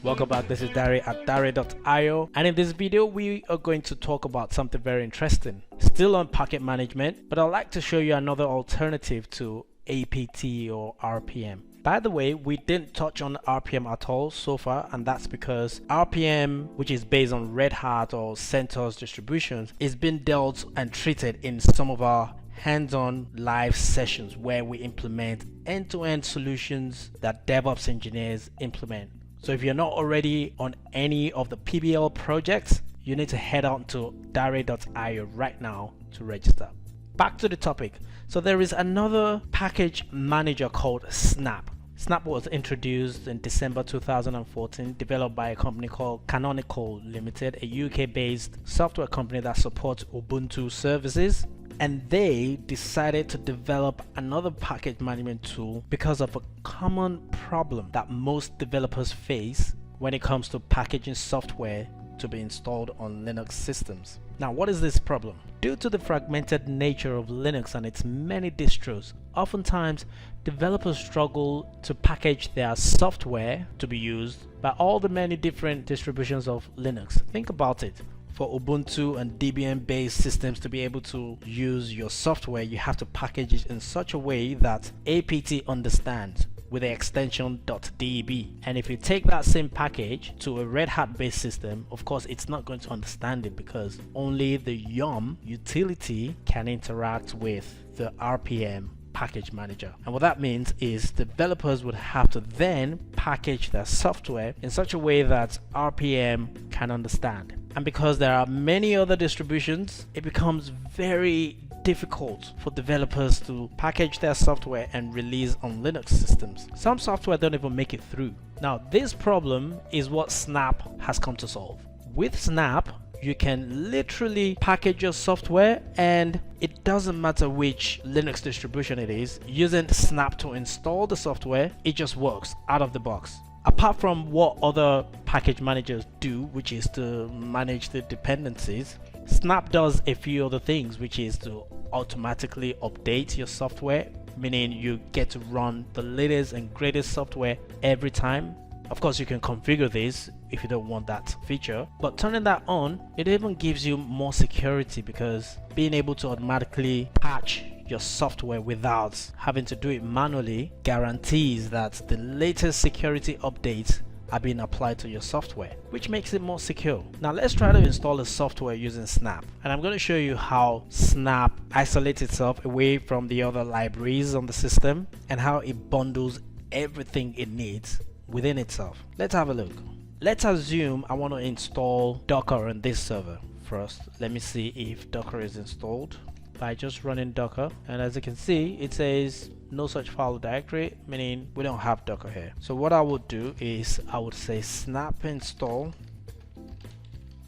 Welcome back, this is Dari at Dari.io, and in this video we are going to talk about something very interesting. Still on packet management, but I'd like to show you another alternative to APT or RPM. By the way, we didn't touch on RPM at all so far, and that's because RPM, which is based on Red Hat or CentOS distributions, is being dealt and treated in some of our hands-on live sessions where we implement end-to-end solutions that DevOps engineers implement. So if you're not already on any of the PBL projects, you need to head on to Dari.io right now to register. Back to the topic. So there is another package manager called Snap. Snap was introduced in December 2014, developed by a company called Canonical Limited, a UK-based software company that supports Ubuntu services. And they decided to develop another package management tool because of a common problem that most developers face when it comes to packaging software to be installed on Linux systems. Now, what is this problem? Due to the fragmented nature of Linux and its many distros, oftentimes developers struggle to package their software to be used by all the many different distributions of Linux. Think about it. For Ubuntu and Debian based systems to be able to use your software, you have to package it in such a way that APT understands with the extension .deb. And if you take that same package to a Red Hat based system, of course it's not going to understand it because only the yum utility can interact with the RPM package manager. And what that means is developers would have to then package their software in such a way that RPM can understand. And because there are many other distributions, it becomes very difficult for developers to package their software and release on Linux systems. Some software don't even make it through. Now, this problem is what Snap has come to solve. With Snap, you can literally package your software, and it doesn't matter which Linux distribution it is. Using Snap to install the software, it just works out of the box. Apart from what other package managers do, which is to manage the dependencies, Snap does a few other things, which is to automatically update your software, meaning you get to run the latest and greatest software every time. Of course, you can configure this if you don't want that feature, but turning that on, it even gives you more security because being able to automatically patch your software without having to do it manually guarantees that the latest security updates are being applied to your software, which makes it more secure. Now let's try to install a software using Snap, and I'm going to show you how Snap isolates itself away from the other libraries on the system and how it bundles everything it needs within itself. Let's have a look. Let's assume I want to install Docker on this server. First, let me see if Docker is installed by just running Docker, and as you can see, it says no such file directory, meaning we don't have Docker here. So what I would do is I would say snap install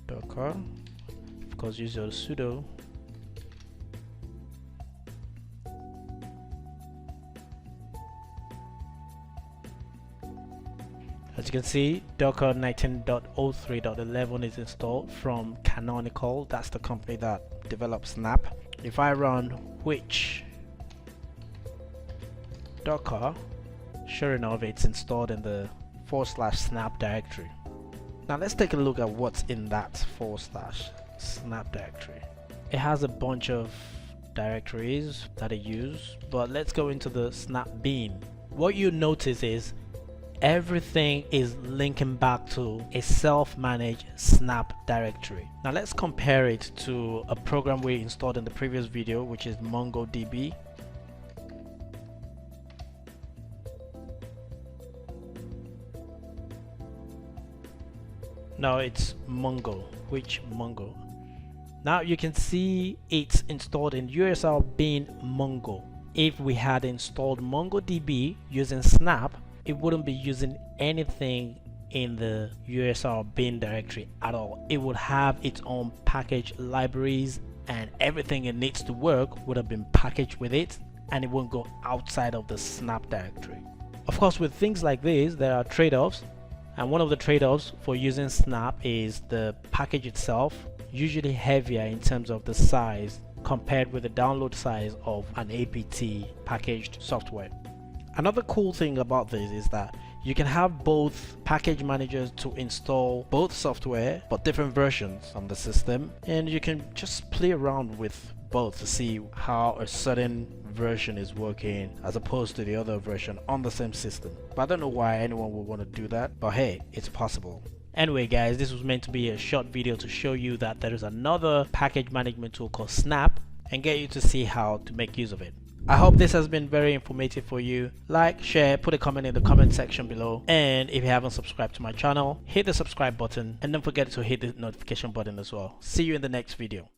Docker. Of course, use your sudo. As you can see, Docker 19.03.11 is installed from Canonical. That's the company that develops Snap. If I run which Docker, sure enough, it's installed in the /snap directory. Now let's take a look at what's in that /snap directory. It has a bunch of directories that it uses, but let's go into the snap bean. What you notice is everything is linking back to a self-managed Snap directory. Now let's compare it to a program we installed in the previous video, which is MongoDB. No, it's Mongo. Which Mongo? Now you can see it's installed in USR bin Mongo. If we had installed MongoDB using Snap, it wouldn't be using anything in the USR bin directory at all. It would have its own package libraries, and everything it needs to work would have been packaged with it, and it won't go outside of the Snap directory. Of course, with things like this, there are trade-offs, and one of the trade-offs for using Snap is the package itself, usually heavier in terms of the size compared with the download size of an APT packaged software. Another cool thing about this is that You can have both package managers to install both software but different versions on the system, and you can just play around with both to see how a certain version is working as opposed to the other version on the same system. But I don't know why anyone would want to do that, but hey, it's possible. Anyway guys, this was meant to be a short video to show you that there is another package management tool called Snap and get you to see how to make use of it. I hope this has been very informative for you. Like, share, put a comment in the comment section below, and if you haven't subscribed to my channel, hit the subscribe button and don't forget to hit the notification button as well. See you in the next video.